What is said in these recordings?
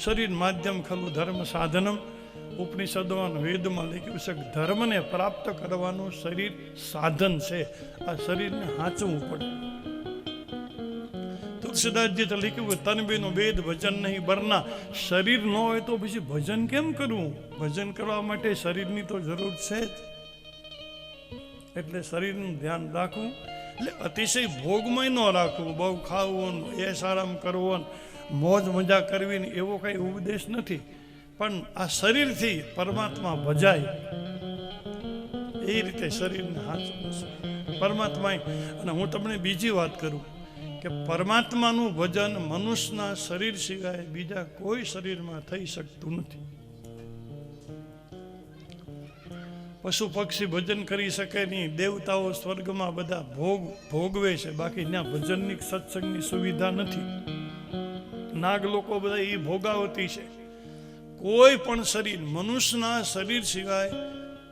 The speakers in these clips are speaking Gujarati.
શરીર માધ્યમ ખલું ધર્મ સાધનમ. ઉપનિષદોમાં વેદમાં લખ્યું છે કે ધર્મને પ્રાપ્ત કરવાનું શરીર સાધન છે. આ શરીરને હાંચવું પડે. તુલસીદાસજી તો લખ્યું તનબીનું વેદ ભજન નહીં બરના. શરીર ન હોય તો પછી ભજન કેમ કરવું? ભજન કરવા માટે શરીરની તો જરૂર છે જ. એટલે શરીરનું ધ્યાન રાખવું. એટલે અતિશય ભોગમય ન રાખવું. બહુ ખાવું, એશ આરામ કરવો, મોજ મજા કરવી, એવો કઈ ઉપદેશ નથી. પણ આ શરીરથી પરમાત્મા ભજાય એ રીતે શરીરને હાચવું છે પરમાત્મા. અને હું તમને બીજી વાત કરું કે પરમાત્માનું ભજન મનુષ્યના શરીર સિવાય બીજા કોઈ શરીરમાં થઈ શકતું નથી. પશુ પક્ષી ભજન કરી શકે નહીં. દેવતાઓ સ્વર્ગમાં બધા ભોગવે છે, બાકી ત્યાં ભજનની સત્સંગની સુવિધા નથી. નાગ લોકો બધા એ ભોગાવતી છે. કોઈ પણ શરીર મનુષ્યના શરીર સિવાય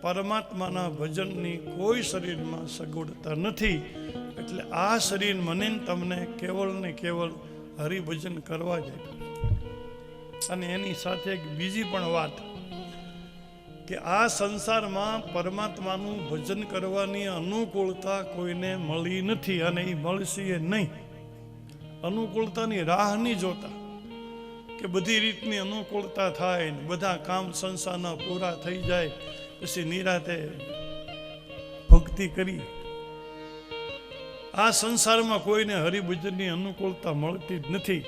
પરમાત્માના ભજનની કોઈ શરીરમાં સગવડતા નથી. એટલે આ શરીર મને તમને કેવળ ને કેવળ હરિભજન કરવા જાય. અને એની સાથે એક બીજી પણ વાત કે આ સંસારમાં પરમાત્માનું ભજન કરવાની અનુકૂળતા કોઈને મળી નથી અને એ મળશે નહીં. અનુકૂળતાની રાહ નહીં જોતા કે બધી રીતની અનુકૂળતા થાય ને બધા કામ સંસારના પૂરા થઈ જાય પછી નિરાતે ભક્તિ કરી. આ સંસારમાં કોઈને હરિભજનની અનુકૂળતા મળતી જ નથી.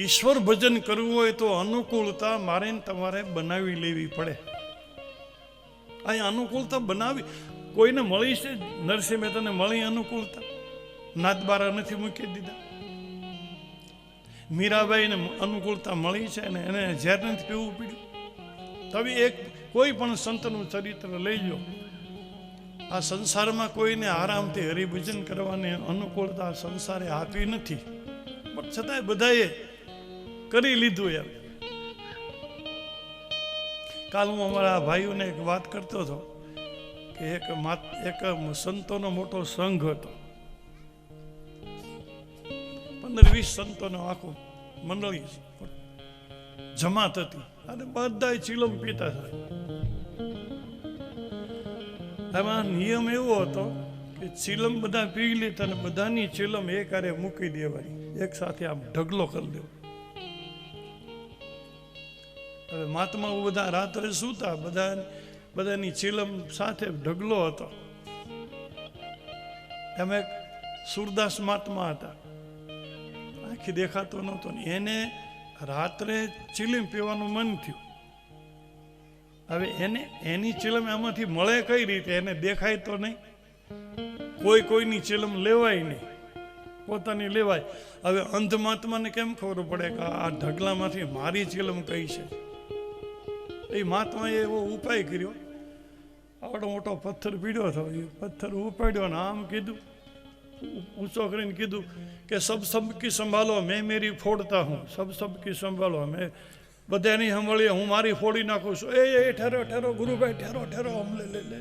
ઈશ્વર ભજન કરવું હોય તો અનુકૂળતા મારે તમારે બનાવી લેવી પડે. અહીં અનુકૂળતા બનાવી કોઈને મળી છે? નરસિંહ મહેતાને મળી અનુકૂળતા? નાથબારા નથી મૂકી દીધા. મીરાબાઈને અનુકૂળતા મળી છે અને એને ઝેર નથી પીવું પડ્યું. તમે એક કોઈ પણ સંતનું ચરિત્ર લઈ લો. આ સંસારમાં કોઈને આરામથી હરિભજન કરવાની અનુકૂળતા સંસારે આપી નથી, પણ છતાંય બધાએ કરી લીધું. એમ કાલ હું અમારા ભાઈઓને એક વાત કરતો હતો કે એક સંતોનો મોટો સંઘ હતો. 15-20 સંતોનો આખો મંડળી જમાત હતી અને બધા ચીલમ પીતા હતા. એમાં નિયમ એવો હતો કે ચીલમ બધા પી લેતા અને બધાની ચીલમ એક હારે મૂકી દેવાની, એક સાથે આમ ઢગલો કરી દેવો. હવે મહાત્માઓ બધા રાત્રે સૂતા, બધાની ચીલમ સાથે ઢગલો હતો. એમાં એક સુરદાસ મહાત્મા હતા, આખી દેખાતો નહોતો. એને રાત્રે ચીલમ પીવાનું મન થયું. હવે એની ચીલમ એમાંથી મળે કઈ રીતે? એને દેખાય તો નહીં. કોઈની ચીલમ લેવાય નહીં, પોતાની લેવાય. હવે અંધ મહાત્માને કેમ ખબર પડે કે આ ઢગલામાંથી મારી ચીલમ કઈ છે? એ મહાત્માએ એવો ઉપાય કર્યો. આવડો મોટો પથ્થર પીડ્યો હતો, એ પથ્થર ઉપાડ્યો ને આમ કીધું, ઊંચો કરીને કીધું કે સબ કી સંભાળો, મેં મેરી ફોડતા હું. સબ કી સંભાળો, મેં બધાની સંભાળીએ, હું મારી ફોડી નાખું છું. એ ઠેરો ઠેરો ગુરુભાઈ, ઠેરો હમ લે.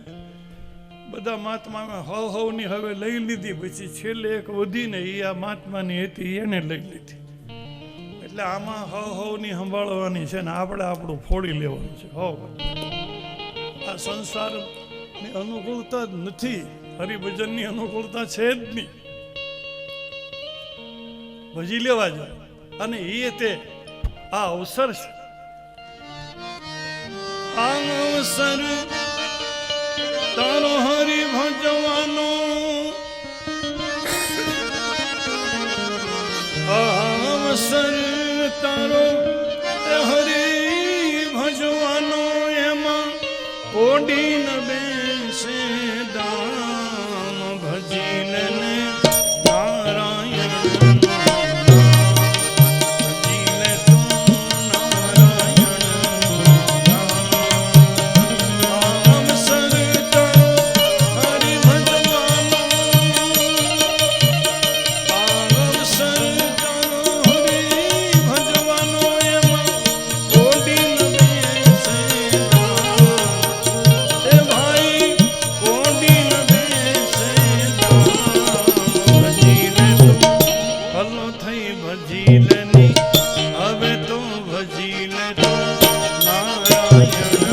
બધા મહાત્મા હવની હવે લઈ લીધી. પછી છેલ્લે એક વધીને એ આ મહાત્માની હતી, એને લઈ લીધી. એટલે આમાં હવની સંભાળવાની છે ને આપણે આપણું ફોડી લેવાનું છે. આ સંસારની અનુકૂળતા જ નથી, હરિભજનની અનુકૂળતા છે જ નહીં. ભજી લેવા જોઈએ. અને એ તે આ અવસર છે. આ અવસર તારો હરિ ભજવાનો, અવસર તારો હરિ ભજવાનો, એમાં કોડી ન બેસે દામ ભજીને નારાયણ. તો નારાયણનું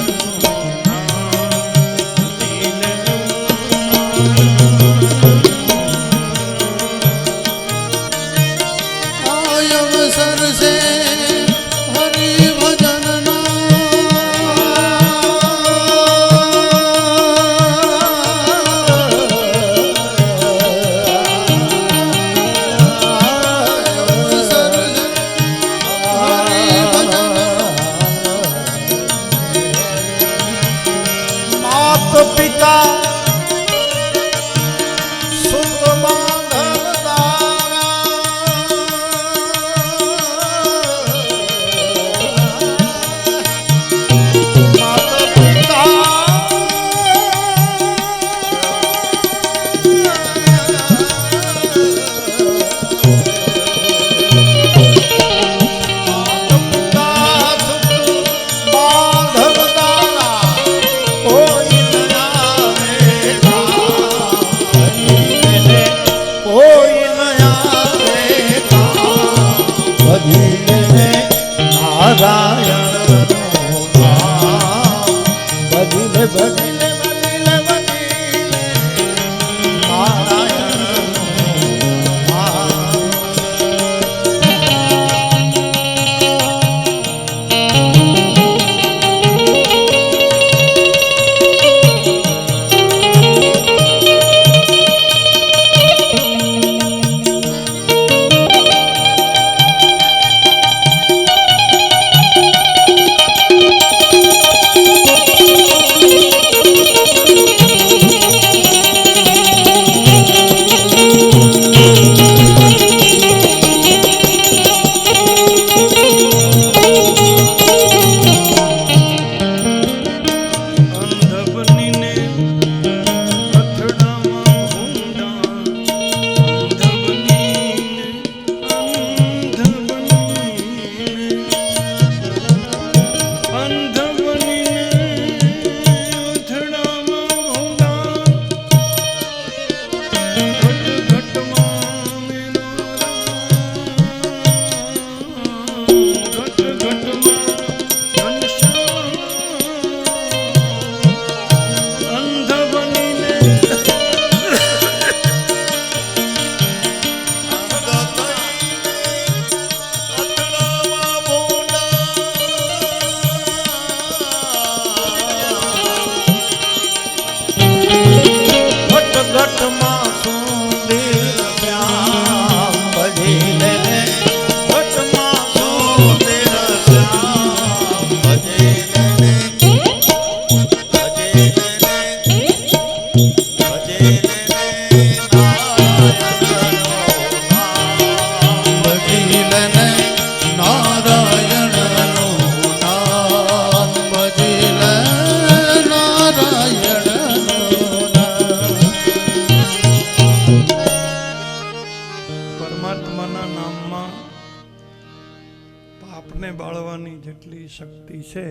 શક્તિ છે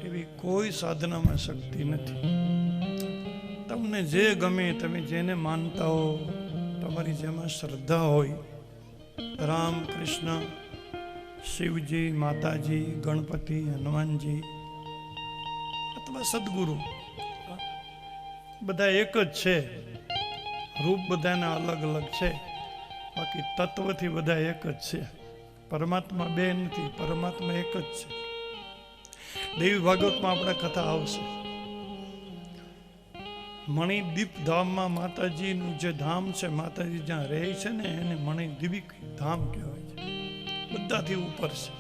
એવી કોઈ સાધનામાં શક્તિ નથી. તમને જે ગમે, તમે જેને માનતા હો, તમારી જેમાં શ્રદ્ધા હોય, રામ, કૃષ્ણ, શિવજી, માતાજી, ગણપતિ, હનુમાનજી અથવા સદગુરુ, બધા એક જ છે. રૂપ બધાના અલગ અલગ છે, બાકી તત્વથી બધા એક જ છે. પરમાત્મા બે નથી, પરમાત્મા એક જ છે. દેવી ભાગવતમાં આપણે કથા આવશે. મણિદીપ ધામમાં માતાજીનું જે ધામ છે, માતાજી જ્યાં રહે છે ને, એને મણિદીપ ધામ કહેવાય છે. બધાથી ઉપર છે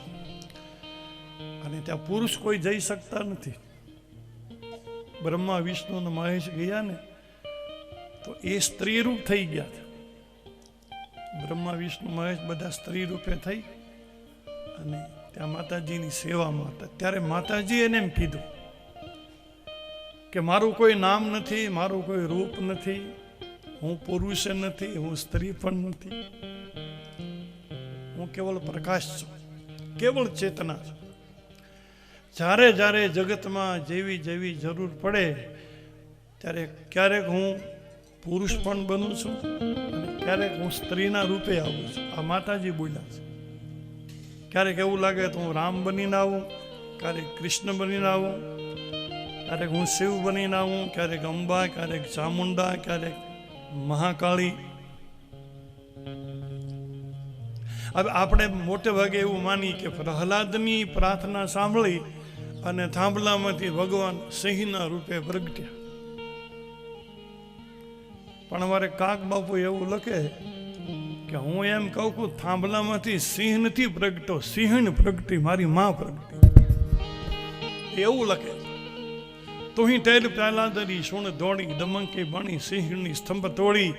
અને ત્યાં પુરુષ કોઈ જઈ શકતા નથી. બ્રહ્મા, વિષ્ણુ અને મહેશ ગયા ને તો એ સ્ત્રી રૂપ થઈ ગયા છે. બ્રહ્મા, વિષ્ણુ, મહેશ બધા સ્ત્રી રૂપે થઈ અને ત્યાં માતાજીની સેવામાં હતા. ત્યારે માતાજી એને એમ કીધું કે મારું કોઈ નામ નથી, મારું કોઈ રૂપ નથી, હું પુરુષ નથી, હું સ્ત્રી પણ નથી, હું કેવળ પ્રકાશ છું, કેવળ ચેતના છું. જ્યારે જ્યારે જગતમાં જેવી જેવી જરૂર પડે ત્યારે ક્યારેક હું પુરુષ પણ બનું છું અને ક્યારેક હું સ્ત્રીના રૂપે આવું છું. આ માતાજી બોલ્યા છે. ક્યારેક એવું લાગે તો હું રામ બનીને આવું, ક્યારેક કૃષ્ણ બનીને આવું, ક્યારેક હું શિવ બનીને આવું, ક્યારેક અંબા, ક્યારેક ચામુંડા, ક્યારેક મહાકાળી. હવે આપણે મોટે ભાગે એવું માની કે પ્રહલાદની પ્રાર્થના સાંભળી અને થાંભલામાંથી ભગવાન સિંહના રૂપે પ્રગટ્યા. પણ અમારે કાક બાપુ એવું લખે કે હું એમ કહું કે થાંભલામાંથી સિંહ નથી પ્રગટો, સિંહણ પ્રગટી, મારી માં પ્રગટી, એવું લખે. તુહી ટેર પ્રહલાદરી સુણ દોડી, દમંકી બણી સિંહની સ્તંભ તોડી,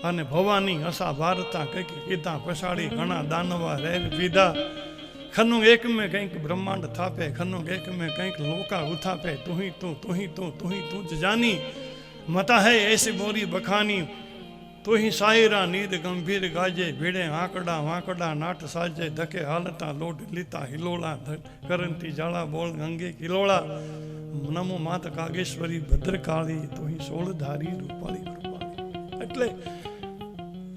અને ભવાની હસા ભારતા કંઈક કીધા પછાડી, ઘણા દાનવા રેર પીધા. ખનું એક મેં કંઈક બ્રહ્માંડ થાપે, ખનું એક મેં કંઈક લોકા ઉથાપે, તુહી તું જ જાની, મતા હૈ એસી મોરી બખાની, તુહી સાયરા નીદ ગંભીર ગાજે, ભીડે આંકડા વાંકડા નાટ સાજે, ધકે હાલતા લોટ લીતા હિલોળા, કરંતી જાળા બોલ ગંગે કિલોળા, નમો માત કાગેશ્વરી ભદ્રકાળી, તુહી સોળધારી રૂપાળી કૃપાળી. એટલે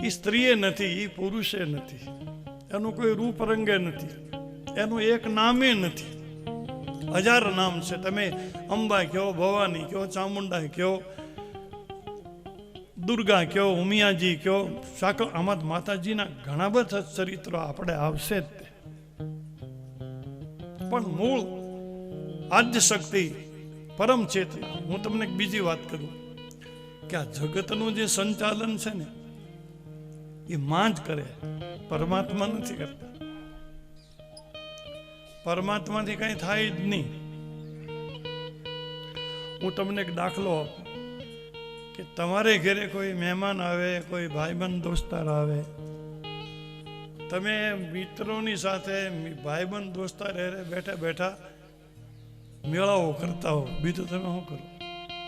એ સ્ત્રીએ નથી, એ પુરુષે નથી, એનું કોઈ રૂપ રંગે નથી, એનું એક નામે નથી, 1000 નામ છે. તમે અંબા કયો, ભવાની કયો, ચામુંડા કયો, દુર્ગા કયો, ઉમિયાજી કયો, સાકર, આમાં માતાજીના ઘણા બધા ચરિત્રો આપણે આવશે જ તે. પણ મૂળ આદ્ય શક્તિ, પરમ ચેતના. હું તમને એક બીજી વાત કરું કે આ જગતનું જે સંચાલન છે ને એ માં જ કરે, પરમાત્મા નથી કરતા. પરમાત્માથી કઈ થાય જ નહીં. હું તમને એક દાખલો આપું કે તમારે ઘરે કોઈ મહેમાન આવે, કોઈ ભાઈબંધ દોસ્તાર આવે, તમે મિત્રોની સાથે ભાઈબંધ દોસ્તાર બેઠા બેઠા મેળાઓ કરતા હો, બીજું તમે શું કરો?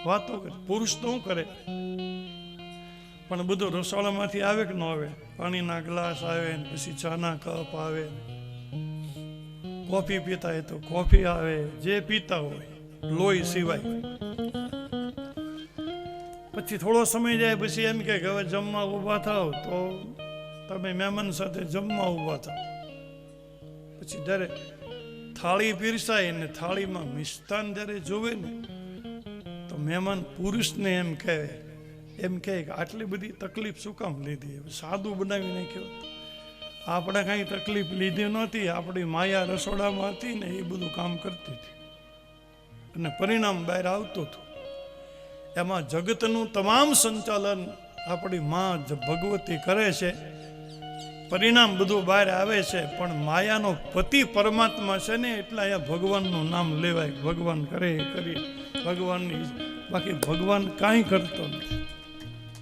વાતો કરે. પુરુષ તો શું કરે? પણ બધું રસોડામાંથી આવે કે ન આવે? પાણીના ગ્લાસ આવે, પછી ચાના કપ આવે, કોફી પીતા હોય તો કોફી આવે, જે પીતા હોય લોહી સિવાય. પછી થોડો સમય જાય પછી એમ કે હવે જમવા ઊભા થાવ, તો તમે મહેમાન સાથે જમવા ઊભા થાવ. પછી જ્યારે થાળી પીરસાય ને થાળીમાં મિષ્ટાન જ્યારે જોવે ને તો મહેમાન પુરુષને એમ કહે કે આટલી બધી તકલીફ શું કામ લીધી? સાદું બનાવી નાખ્યો. આપણે કાંઈ તકલીફ લીધી નહોતી, આપણી માયા રસોડામાં હતી ને એ બધું કામ કરતી હતી અને પરિણામ બહાર આવતું હતું. એમાં જગતનું તમામ સંચાલન આપણી માં ભગવતી કરે છે, પરિણામ બધું બહાર આવે છે. પણ માયાનો પતિ પરમાત્મા છે ને, એટલે અહીંયા ભગવાનનું નામ લેવાય. ભગવાન કરે કરી ભગવાનની, બાકી ભગવાન કાંઈ કરતો નથી.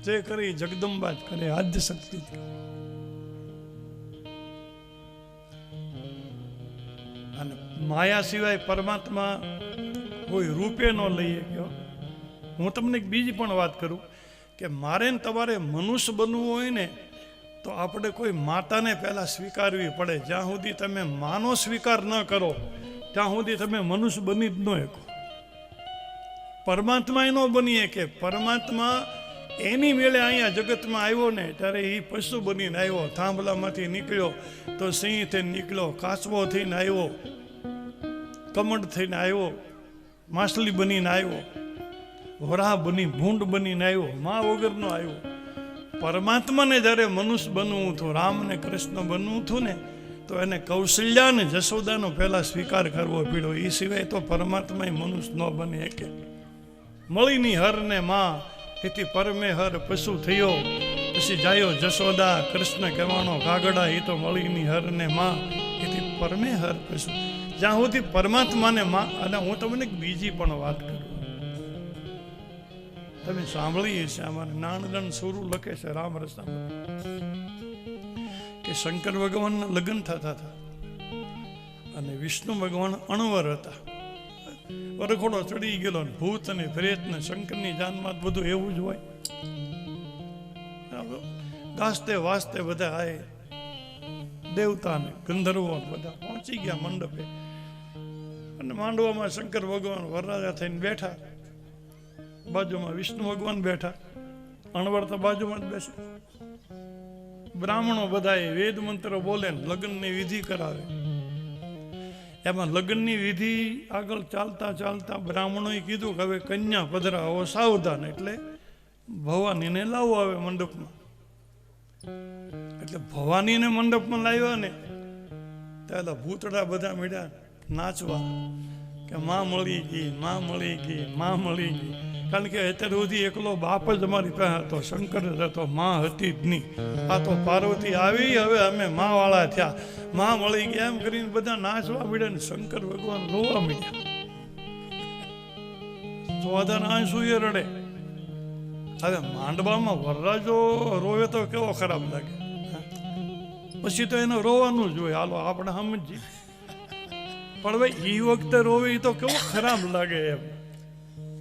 જે કરી જગદંબા જ કરે, આદ્ય શક્તિ. અને માયા સિવાય પરમાત્મા કોઈ રૂપે ન લઈએ ગયો. હું તમને એક બીજી પણ વાત કરું કે મારે ને તમારે મનુષ્ય બનવું હોય ને તો આપણે કોઈ માતાને પહેલા સ્વીકારવી પડે. જ્યાં સુધી તમે માનો સ્વીકાર ન કરો ત્યાં સુધી તમે મનુષ્ય બની જ ન શકો. પરમાત્મા એ ન બનીએ કે પરમાત્મા એની મેળે અહીંયા જગતમાં આવ્યો ને ત્યારે એ પશુ બનીને આવ્યો. થાંભલામાંથી નીકળ્યો તો સિંહ થઈને નીકળ્યો, કાચબો થઈને આવ્યો, કમળ થઈને આવ્યો, માછલી બનીને આવ્યો, વરાહ બની ભૂંડ બનીને આવ્યો, મા વગરનો આવ્યો. પરમાત્માને જ્યારે મનુષ્ય બનવું હતું, રામ ને કૃષ્ણ બનવું હતું ને, તો એને કૌશલ્યા ને જશોદાનો પહેલા સ્વીકાર કરવો પડ્યો. એ સિવાય તો પરમાત્મા મનુષ્ય ન બને કે. મળીની હર ને માં એથી પરમે હર પશુ થયો, પછી જાયો જશોદા, કૃષ્ણ કહેવાનો કાગડા, એ તો મળીની હર ને માં એથી પરમે હર પશુ. જ્યાં સુધી પરમાત્માને માં. અને હું તમને બીજી પણ વાત કરું, તમે સાંભળીએ છે, અમારે નાનદન સુરુ લખે છે રામ રસામાં કે શંકર ભગવાનના લગ્ન થતા હતા અને વિષ્ણુ ભગવાન અણવર હતા. વરઘોડો ચડી ગયેલો, ભૂત અને પ્રેત ને શંકરની જાનમાં બધું એવું જ હોય. ગાસ્તે વાસ્તે બધા આય, દેવતા ને ગંધર્વો બધા પહોંચી ગયા મંડપે અને માંડવામાં શંકર ભગવાન વરરાજા થઈને બેઠા, બાજુમાં વિષ્ણુ ભગવાન બેઠા, અણવર તો બાજુમાં જ બેસે. બ્રાહ્મણો બધા વેદ મંત્રો બોલે, લગ્નની વિધિ કરાવે. એમાં લગ્નની વિધિ આગળ ચાલતા ચાલતા બ્રાહ્મણોએ કીધું કે હવે કન્યા પધરાવો સાવધાન, એટલે ભવાનીને લાવો આવે મંડપમાં. એટલે ભવાનીને મંડપમાં લાવ્યા ને ત્યારે ભૂતડા બધા મળ્યા નાચવા કે માં મળી ગઈ, માં મળી ગઈ, માં મળી ગઈ. કારણ કે અત્યાર સુધી એકલો બાપ જ અમારી પાસે હતો, શંકર જ હતો, માં હતી જ નહીં. આ તો પાર્વતી આવી, હવે અમે માં વાળા થયા, માં મળી ગયા એમ કરીને બધા નાચવા મળ્યા ને શંકર ભગવાન રોવા મળ્યા. ચોધાના આંસુ એ રડે. હવે માંડવામાં વરરાજો રોવે તો કેવો ખરાબ લાગે. પછી તો એને રોવાનું જ હોય, હાલો આપણે સમજીએ. પણ ભાઈ એ વખતે રોવે એ તો કેવો ખરાબ લાગે એમ.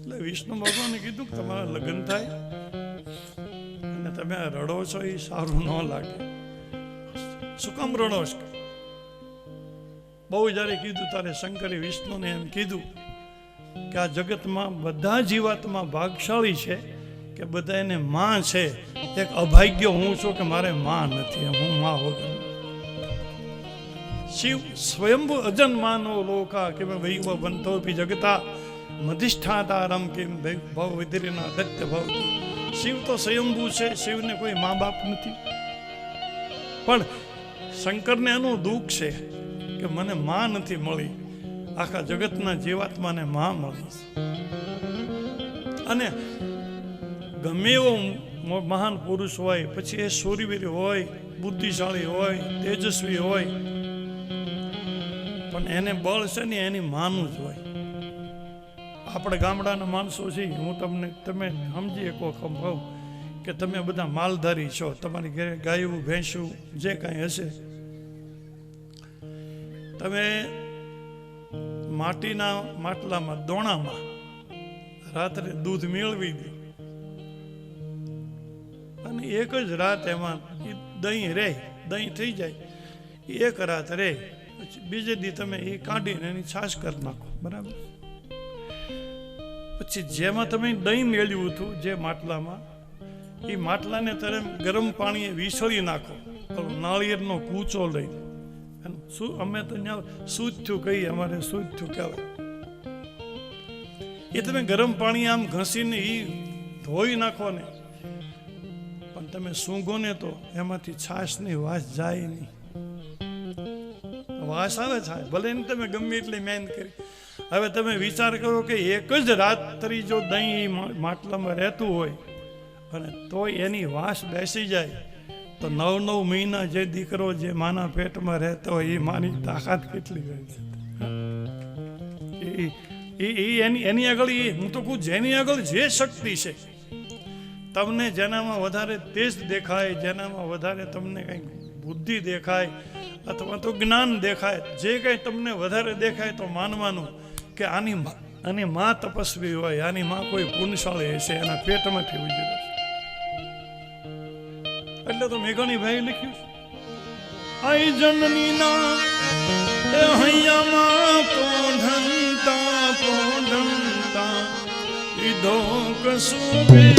એટલે વિષ્ણુ ભગવાને કીધું કે તમારા લગ્ન થાય અને તમે રડો છો એ સારું ન લાગે. શું કામ રડો છો? બહુ જ્યારે કીધું ત્યારે શંકરે વિષ્ણુને એમ કીધું કે આ જગતમાં બધા જીવાતમાં ભાગશાળી છે કે બધા એને માં છે. એક અભાગ્ય હું છું કે મારે માં નથી, હું માં વગર. શિવ સ્વયંભુ અજન્માનો લોકા કે વૈવ બનતો પી જગતા મધિષ્ઠાતારમ કેમ ભવ વિધિના દત્ત ભવતી. શિવ તો સ્વયંભુ છે, શિવને કોઈ મા બાપ નથી. પણ શંકરને એનું દુઃખ છે કે મને માં નથી મળી, આખા જગતના જીવાત્માને માં મળી. અને ગમે એવો મહાન પુરુષ હોય, પછી એ શૂરવીર હોય, બુદ્ધિશાળી હોય, તેજસ્વી હોય, પણ એને બળ છે ને એની માનું જ હોય. આપણે ગામડાના માણસો છીએ, હું તમને તમે સમજી શકો કહું કે તમે બધા માલધારી છો, તમારી ઘરે ગાયું ભેંસું જે કાંઈ હશે, તમે માટીના માટલામાં દોણામાં રાત્રે દૂધ મેળવી દો અને એક જ રાત એમાં દહીં રહે, દહીં થઈ જાય, એક રાત રહે, પછી બીજે દી તમે એ કાઢીને એની છાશ કરી નાખો, બરાબર. પછી જેમાં તમે દહીં મેળવ્યું હતું જે માટલામાં, એ માટલાને તમે ગરમ પાણીએ વિસળી નાખો, નાળિયેરનો કૂચો લઈ. શું અમે તો ત્યાં સૂધ્યું કહીએ, અમારે સૂધ્યું કહેવાય. એ તમે ગરમ પાણી આમ ઘસીને એ ધોઈ નાખો ને, પણ તમે સૂંઘો ને તો એમાંથી છાશની વાસ જાય નહીં. વાસ આવે છે, ભલે ને તમે ગમે એટલી મહેનત કરી. હવે તમે વિચાર કરો કે એક જ રાત્રિ જો દહીં માટલામાં રહેતું હોય અને તોય એની વાસ બેસી જાય, તો 9 મહિના જે દીકરો જે માના પેટમાં રહેતો હોય એ માની તાકાત કેટલી હોય છે. એની આગળ હું તો કહું, જેની આગળ જે શક્તિ છે, તમને જેનામાં વધારે તેજ દેખાય, જેનામાં વધારે તમને કંઈક બુદ્ધિ દેખાય અથવા તો જ્ઞાન દેખાય, જે કંઈ તમને વધારે દેખાય તો માનવાનું કે આની માં તપસ્વી હોય, આની માં કોઈ પુણ્યશાળી હશે, એના પેટમાંથી ઉજરે છે. એટલે તો મેઘાણીભાઈ લખ્યું, આઈ જનનીના એ હૈયામાં પોઢંતા પોઢંતા લીધો કસુબી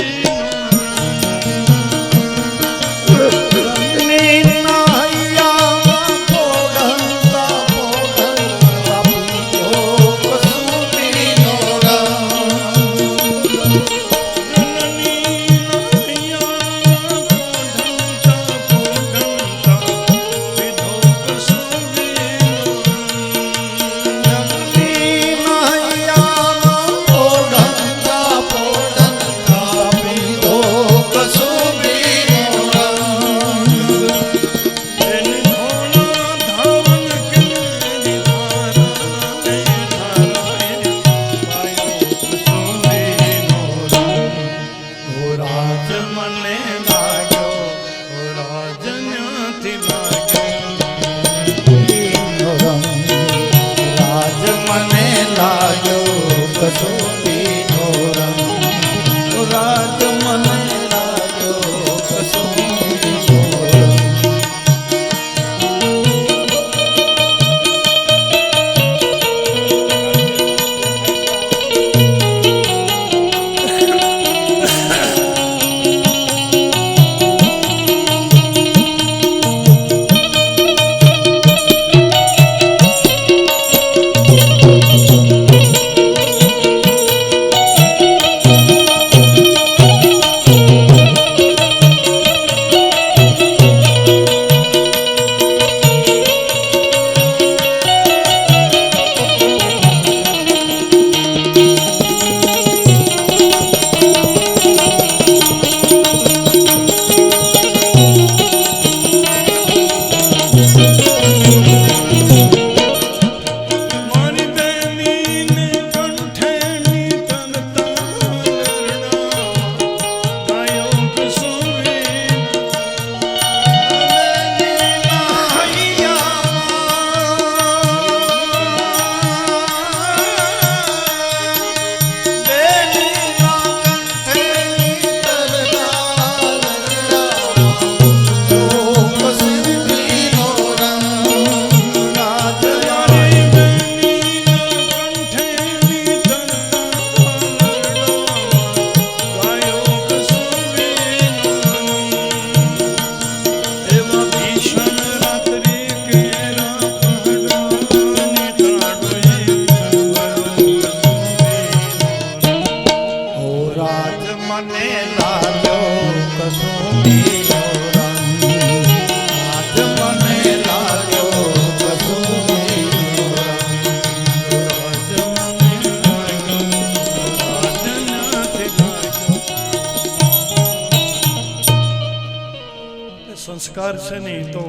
પરિવાર છે ને એ તો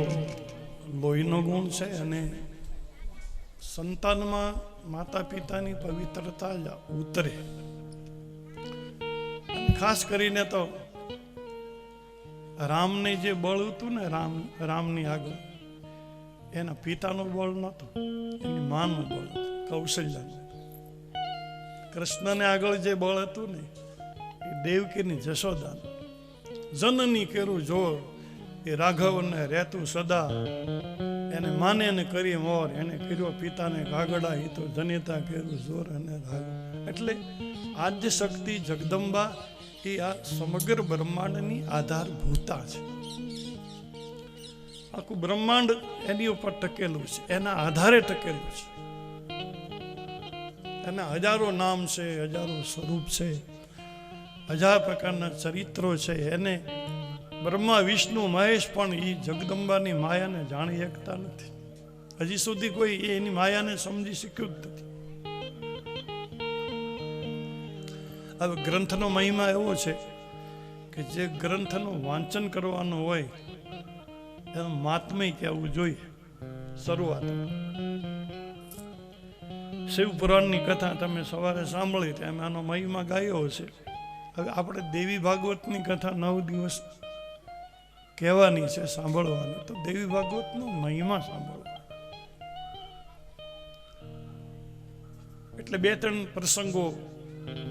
લોહીનો ગુણ છે, અને સંતાનમાં માતા પિતાની પવિત્રતા જ ઉતરે. ખાસ કરીને તો રામને જે બળ હતું ને, રામની આગળ એના પિતાનું બળ નહોતું, એની માનું બળ હતું, કૌશલ્યાનું. કૃષ્ણને આગળ જે બળ હતું ને એ દેવકીની જશોદાનું. જનની કેરું જોર એ રાઘવને રહેતું સદા, એને માને ને કરી મોર, એને કર્યો પિતાને ગાગડા, એ તો જનિતા કેરું જોર અને રાઘવ. એટલે આદ્ય શક્તિ જગદંબા એ આ સમગ્ર બ્રહ્માંડની આધારભૂતા છે. આખું બ્રહ્માંડ એની ઉપર ટકેલું છે, એના આધારે ટકેલું છે. એના હજારો નામ છે, હજારો સ્વરૂપ છે, હજાર પ્રકારના ચરિત્રો છે. એને બ્રહ્મા વિષ્ણુ મહેશ પણ એ જગદંબાની માયાને જાણી શકતા નથી. હજી સુધી કોઈ એની માયાને સમજી શક્યું જ નથી. હવે ગ્રંથનો મહિમા એવો છે કે જે ગ્રંથનું વાંચન કરવાનું હોય એનું મહાત્મય કહેવું જોઈએ. શરૂઆત શિવપુરાણની કથા તમે સવારે સાંભળી, તેમ આનો મહિમા ગાયો છે. હવે આપણે દેવી ભાગવતની કથા 9 દિવસ કહેવાની છે, સાંભળવાની. તો દેવી ભાગવતનો મહિમા સાંભળો. એટલે 2-3 પ્રસંગો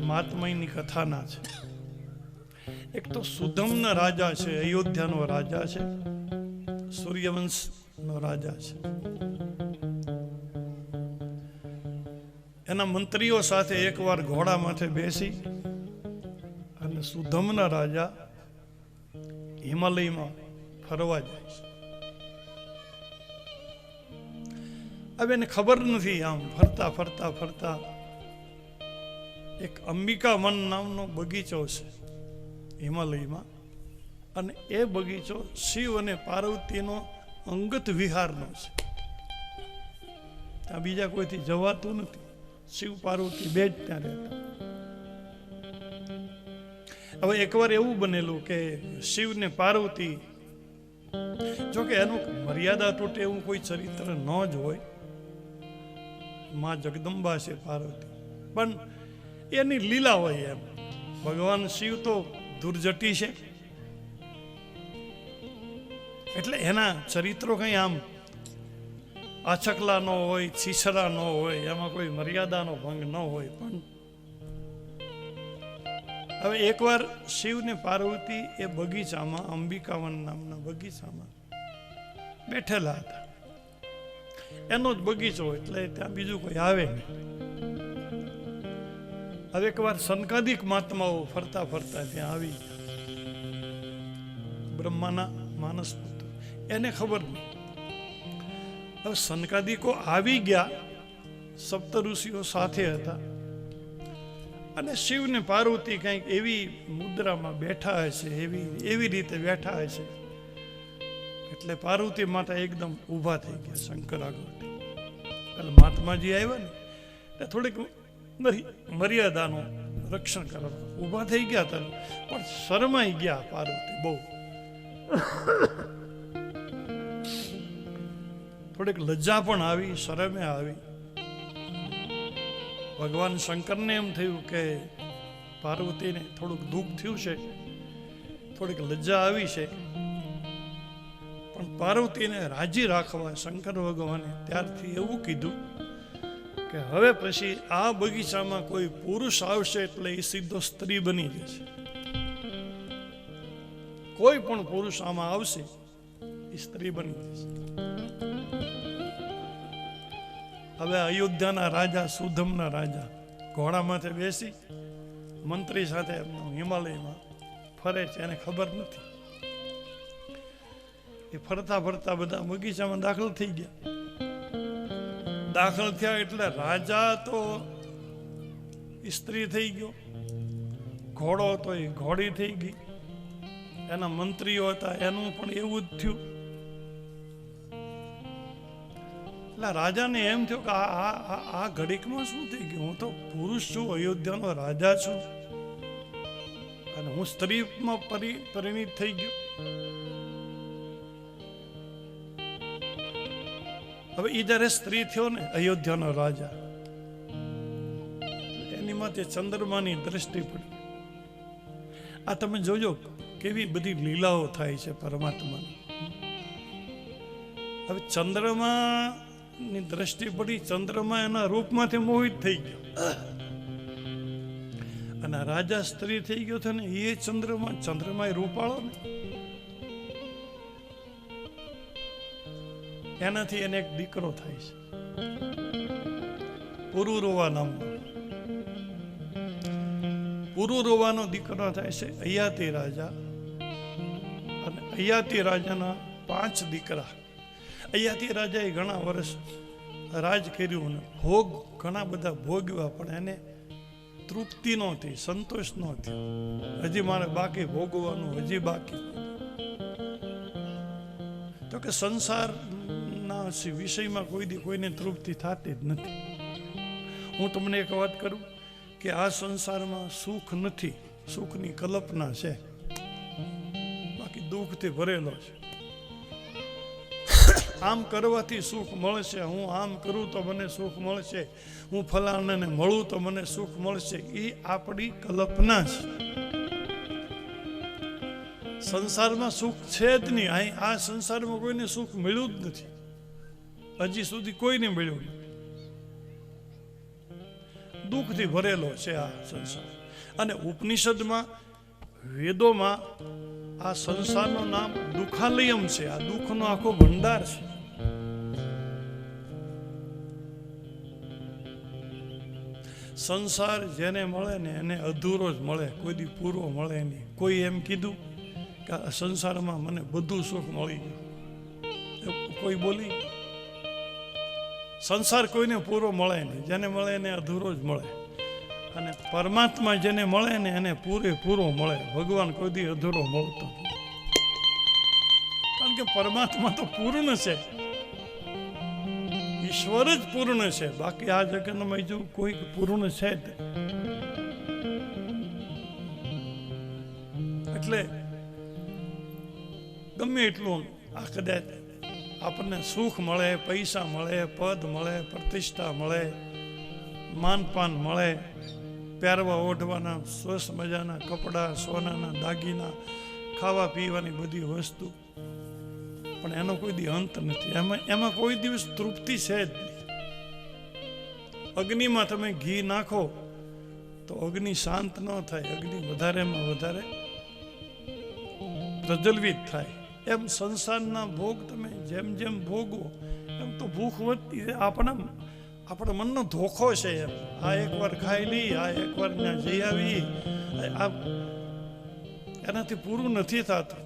મહાત્મયની કથાના છે. એક તો સુધમના રાજા છે, અયોધ્યાનો રાજા છે, સૂર્યવંશનો રાજા છે. એના મંત્રીઓ સાથે એકવાર ઘોડા માથે બેસી અને સુધમના રાજા હિમાલયમાં ફરવા જાય છે. હવે એને ખબર નથી, આમ ફરતા ફરતા ફરતા એક અંબિકા વન નામનો બગીચો છે હિમાલયમાં, અને એ બગીચો શિવ અને પાર્વતીનો અંગત વિહારનો છે. ત્યાં બીજા કોઈથી જવાતું નથી, શિવ પાર્વતી બે જ ત્યાં રહેતા. હવે એકવાર એવું બનેલું કે શિવ ને પાર્વતી, જોકે એનું મર્યાદા તૂટે એવું કોઈ ચરિત્ર ન જ હોય, માં જગદંબા છે પાર્વતી, પણ એની લીલા હોય એમ. ભગવાન શિવ તો દુર્જટી છે, એટલે એના ચરિત્રો કઈ આમ આછકલા ન હોય, છીછરા ન હોય, એમાં કોઈ મર્યાદાનો ભંગ ન હોય. પણ હવે એકવાર શિવ ને પાર્વતી એ બગીચામાં, અંબિકાવન નામના બગીચામાં બેઠેલા હતા. એનો જ બગીચો એટલે ત્યાં બીજું કોઈ આવે નહીં. હવે એકવાર સનકાદિક મહાત્માઓ ફરતા ફરતા ત્યાં આવી ગયા, બ્રહ્માના માનસ પુત્ર. એને ખબર નહીં. હવે સનકાદિકો આવી ગયા, સપ્ત ઋષિઓ સાથે હતા, અને શિવ ને પાર્વતી કંઈક એવી મુદ્રામાં બેઠા હશે, એવી રીતે બેઠા હશે. એટલે પાર્વતી માતા એકદમ ઊભા થઈ ગયા શંકર આગળ. એટલે મહાત્માજી આવ્યા ને એટલે થોડીક મર્યાદાનું રક્ષણ કરવા ઊભા થઈ ગયા હતા, પણ શરમાઈ ગયા પાર્વતી બહુ. થોડીક લજ્જા પણ આવી, શરમે આવી. ભગવાન શંકરને એમ થયું કે પાર્વતીને થોડુંક દુઃખ થયું છે, થોડીક લજ્જા આવી છે. પણ પાર્વતીને રાજી રાખવા શંકર ભગવાને ત્યારથી એવું કીધું કે હવે પછી આ બગીચામાં કોઈ પુરુષ આવશે એટલે એ સીધો સ્ત્રી બની જશે. કોઈ પણ પુરુષ આમાં આવશે એ સ્ત્રી બની જશે. હવે અયોધ્યાના રાજા, સુધમના રાજા ઘોડા માથે બેસી મંત્રી સાથે હિમાલયમાં ફરે છે, એને ખબર નથી. એ ફરતા ફરતા બધા બગીચામાં દાખલ થઈ ગયા. દાખલ થયા એટલે રાજા તો સ્ત્રી થઈ ગયો, ઘોડો તો એ ઘોડી થઈ ગઈ, એના મંત્રીઓ હતા એનું પણ એવું જ થયું. એટલે રાજાને એમ થયું કે આ ઘડીકમાં શું થઈ ગયું? હું તો પુરુષ છું, અયોધ્યાનો રાજા છું, અને હું સ્ત્રીમાં પરિણીત થઈ ગયો. હવે એ જ્યારે સ્ત્રી થયો ને અયોધ્યાનો રાજા, એની માથે ચંદ્રમાની દ્રષ્ટિ પડી. આ તમે જોજો કેવી બધી લીલાઓ થાય છે પરમાત્માની. હવે ચંદ્રમાની દ્રષ્ટિ પડી, ચંદ્રમા એના રૂપમાંથી મોહિત થઈ ગયો અને રાજા સ્ત્રી થઈ ગયો છે ને એ ચંદ્રમા એ રૂપાળો ને, એનાથી એને એક દીકરો થાય છે પુરુરવા નામનો. પુરુરવાનો દીકરો થાય છે અયાતિ રાજા, અને અયાતિ રાજાના 5 દીકરા. અયાતિ રાજાએ ઘણા વર્ષ રાજ કર્યું ને ભોગ ઘણા બધા ભોગવ્યા, પણ એને તૃપ્તિ નહોતી, સંતોષ નહોતી. હજી મારે બાકી ભોગવવાનું, હજી બાકી. તો કે સંસારના વિષયમાં કોઈ દી કોઈને તૃપ્તિ થતી જ નથી. હું તમને એક વાત કરું કે આ સંસારમાં સુખ નથી, સુખની કલ્પના છે, બાકી દુઃખથી ભરેલો છે. આમ કરવાથી સુખ મળશે, હું આમ કરું તો મને સુખ મળશે, હું ફલાણાને મળું તો મને સુખ મળશે, એ આપણી કલ્પના છે. સંસારમાં સુખ છે જ નહીં. આ સંસારમાં કોઈને સુખ મળ્યું જ નથી, હજી સુધી કોઈને મળ્યું નથી. દુઃખથી ભરેલો છે આ સંસાર. અને ઉપનિષદમાં, વેદોમાં આ સંસારનું નામ દુઃખાલયમ છે. આ દુઃખનો આખો ભંડાર છે. સંસાર જેને મળે ને એને અધૂરો જ મળે, કોઈ દી પૂરો મળે નહીં. કોઈ એમ કીધું કે આ સંસારમાં મને બધું સુખ મળી ગયું, કોઈ બોલી? સંસાર કોઈને પૂરો મળે નહીં, જેને મળે એને અધૂરો જ મળે. અને પરમાત્મા જેને મળે ને એને પૂરેપૂરો મળે. ભગવાન કોઈ દી અધૂરો મળતો, કારણ કે પરમાત્મા તો પૂર્ણ છે, ઈશ્વર જ પૂર્ણ છે. બાકી આ જગતમાં જો કોઈ પૂર્ણ છે જ. એટલે ગમે એટલું આ કદાચ આપણને સુખ મળે, પૈસા મળે, પદ મળે, પ્રતિષ્ઠા મળે, માનપાન મળે, પહેરવા ઓઢવાના સરસ મજાના કપડાં, સોનાના દાગીના, ખાવા પીવાની બધી વસ્તુ, પણ એનો કોઈ દી અંત નથી. એમાં કોઈ દિવસ તૃપ્તિ છે જ નહીં. અગ્નિમાં તમે ઘી નાખો તો અગ્નિ શાંત ન થાય, અગ્નિ વધારેમાં વધારે પ્રજ્વલિત થાય. એમ સંસારના ભોગ તમે જેમ જેમ ભોગવો એમ તો ભૂખ વધતી. આપણા મનનો ધોખો છે એમ. આ એકવાર ખાઈ લઈ, આ એકવાર ત્યાં જઈ આવી, એનાથી પૂરું નથી થતું,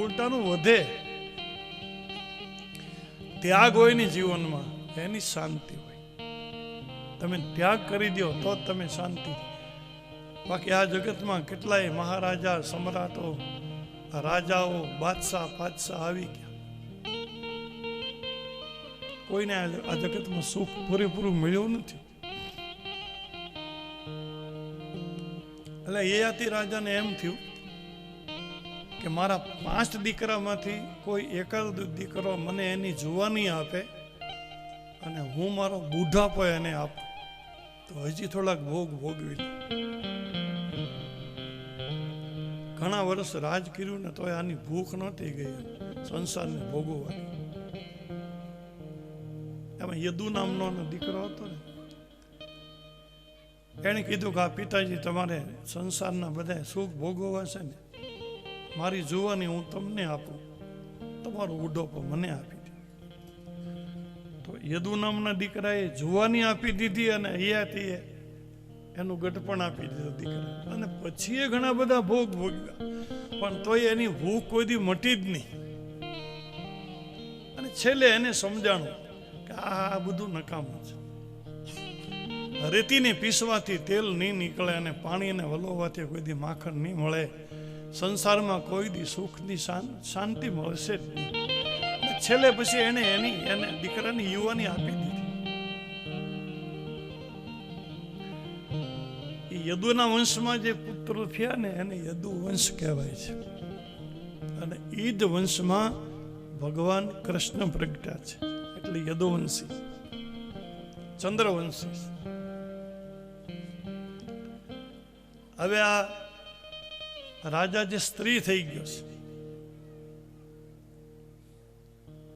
ઉલટાનું વધે. ત્યાગ હોય ને જીવનમાં એની શાંતિ હોય. તમે ત્યાગ કરી દો તો જ તમે શાંતિ. બાકી આ જગતમાં કેટલાય મહારાજા, સમ્રાટો, રાજાઓ, બાદશાહ આવી ગયા. કોઈને આ જગતમાં સુખ પૂરેપૂરું મળ્યું નથી. એટલે યયાતિ રાજાને એમ થયું કે મારા 5 દીકરામાંથી કોઈ એકાદ દીકરો મને એની જુવાની આપે અને હું મારો બુઢાપો એને આપું તો હજી થોડાક ભોગ ભોગવી લઉં. ઘણા વર્ષ રાજ કર્યું ને તોય આની ભૂખ નહોતી ગઈ સંસારને ભોગવવાની. એમાં યદુ નામનો દીકરો હતો ને, એણે કીધું કે આ પિતાજી તમારે સંસારના બધા સુખ ભોગવવા છે ને, મારી જુવાની હું તમને આપું, તમારો બુઢોપો મને આપી દે. તો યદુ નામના દીકરાએ જુવાની આપી દીધી અને અયાતીએ એનું ગઢપણ આપી દીધું દીકરા. અને પછી એ ઘણા બધા ભોગ ભોગવ્યા, પણ તોય એની ભૂખ કોઈ દી મટી જ નહીં. અને છેલ્લે એને સમજાણું કે આ બધું નકામું છે. રેતીને પીસવાથી તેલ નહીં નીકળે અને પાણીને વલોવાથી કોઈ દી માખણ નહીં મળે. સંસારમાં કોઈ દી સુખની શાંતિ મળશે જ નહીં. છેલ્લે પછી એને દીકરાની યુવાની આપી દીધી. યદુના વંશમાં જે પુત્રો થયા ને એને યદુ વંશ કહેવાય છે. અને એ જ વંશમાં ભગવાન કૃષ્ણ પ્રગટ્યા છે, એટલે યદુવંશી, ચંદ્રવંશી. હવે આ રાજા જે સ્ત્રી થઈ ગયો છે,